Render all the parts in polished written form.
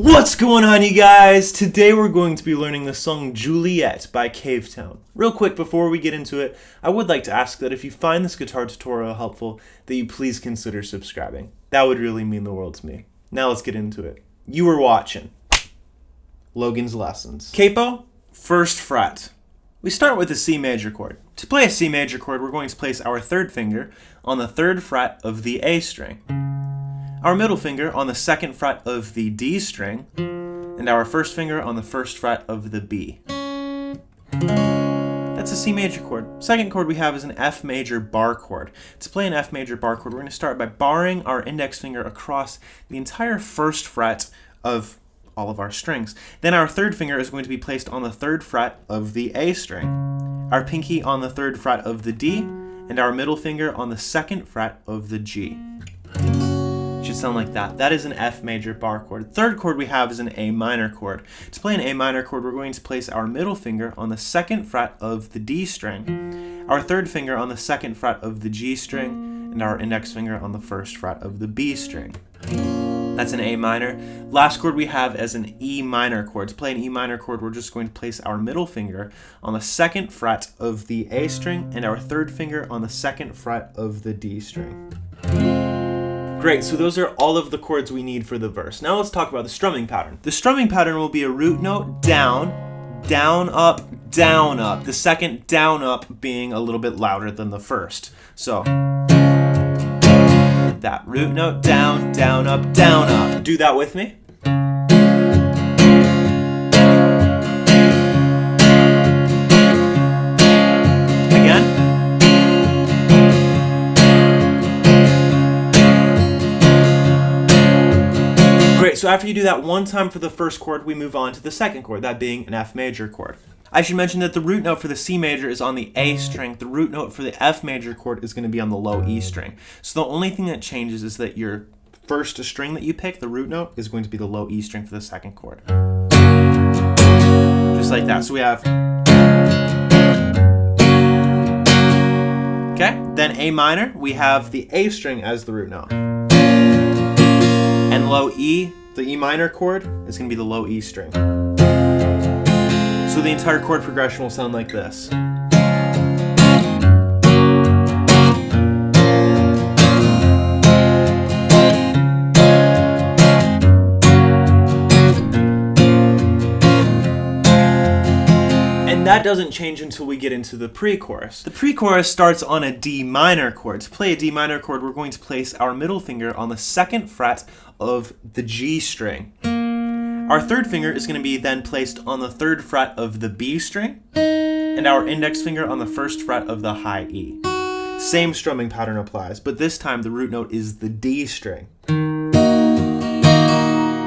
What's going on, you guys? Today we're going to be learning the song Juliet by Cavetown. Real quick before we get into it, I would like to ask that if you find this guitar tutorial helpful, that you please consider subscribing. That would really mean the world to me. Now let's get into it. You were watching Logan's Lessons. Capo, first fret. We start with a C major chord. To play a C major chord, we're going to place our third finger on the third fret of the A string, our middle finger on the second fret of the D string, and our first finger on the first fret of the B. That's a C major chord. Second chord we have is an F major bar chord. To play an F major bar chord, we're going to start by barring our index finger across the entire first fret of all of our strings. Then our third finger is going to be placed on the third fret of the A string, our pinky on the third fret of the D, and our middle finger on the second fret of the G. Should sound like that. That is an F major bar chord. Third chord we have is an A minor chord. To play an A minor chord, we're going to place our middle finger on the second fret of the D string, our third finger on the second fret of the G string, and our index finger on the first fret of the B string. That's an A minor. Last chord we have as an E minor chord. To play an E minor chord, we're just going to place our middle finger on the second fret of the A string and our third finger on the second fret of the D string. Great, so those are all of the chords we need for the verse. Now let's talk about the strumming pattern. The strumming pattern will be a root note, down, down, up, down, up. The second down, up being a little bit louder than the first. So, that root note, down, down, up, down, up. Do that with me. Great, so after you do that one time for the first chord, we move on to the second chord, that being an F major chord. I should mention that the root note for the C major is on the A string. The root note for the F major chord is going to be on the low E string. So the only thing that changes is that your first string that you pick, the root note, is going to be the low E string for the second chord. Just like that. So we have... Okay, then A minor, we have the A string as the root note. And low E, the E minor chord, is going to be the low E string. So the entire chord progression will sound like this. And that doesn't change until we get into the pre-chorus. The pre-chorus starts on a D minor chord. To play a D minor chord, we're going to place our middle finger on the second fret of the G string. Our third finger is going to be then placed on the third fret of the B string, and our index finger on the first fret of the high E. Same strumming pattern applies, but this time the root note is the D string.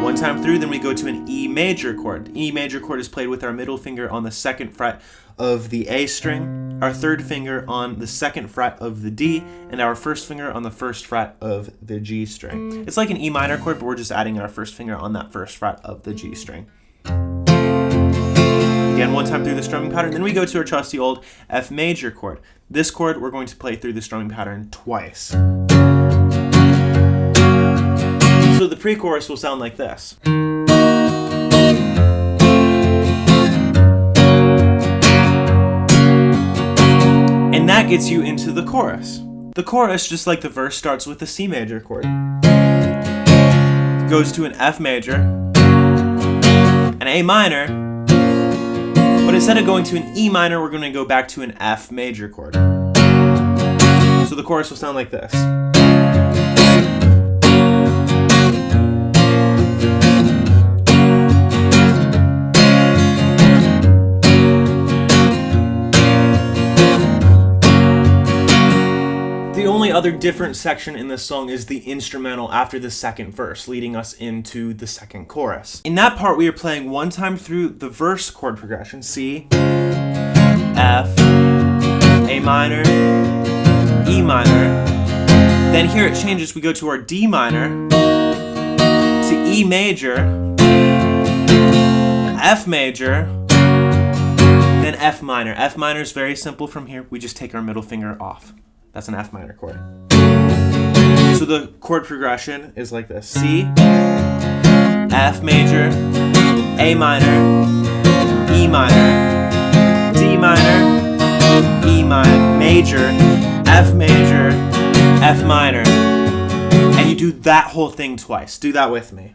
One time through, then we go to an E major chord. E major chord is played with our middle finger on the second fret of the A string, our third finger on the second fret of the D, and our first finger on the first fret of the G string. It's like an E minor chord, but we're just adding our first finger on that first fret of the G string. Again, one time through the strumming pattern, then we go to our trusty old F major chord. This chord we're going to play through the strumming pattern twice. So the pre-chorus will sound like this. And that gets you into the chorus. The chorus, just like the verse, starts with a C major chord. It goes to an F major, an A minor, but instead of going to an E minor, we're going to go back to an F major chord. So the chorus will sound like this. The only other different section in this song is the instrumental after the second verse, leading us into the second chorus. In that part, we are playing one time through the verse chord progression, C, F, A minor, E minor. Then here it changes, we go to our D minor, to E major, F major, then F minor. F minor is very simple from here. We just take our middle finger off. That's an F minor chord. So the chord progression is like this. C, F major, A minor, E minor, D minor, E minor, major, F major, F minor. And you do that whole thing twice. Do that with me.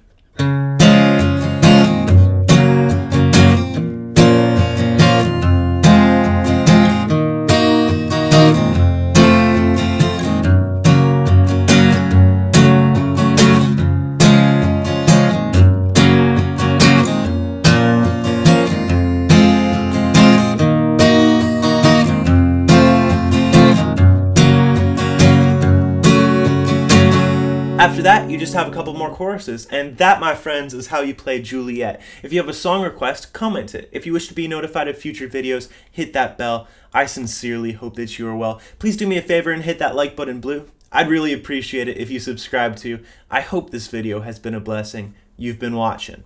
After that, you just have a couple more choruses, and that, my friends, is how you play Juliet. If you have a song request, comment it. If you wish to be notified of future videos, hit that bell. I sincerely hope that you are well. Please do me a favor and hit that like button blue. I'd really appreciate it if you subscribe too. I hope this video has been a blessing. You've been watching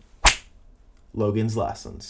Logan's Lessons.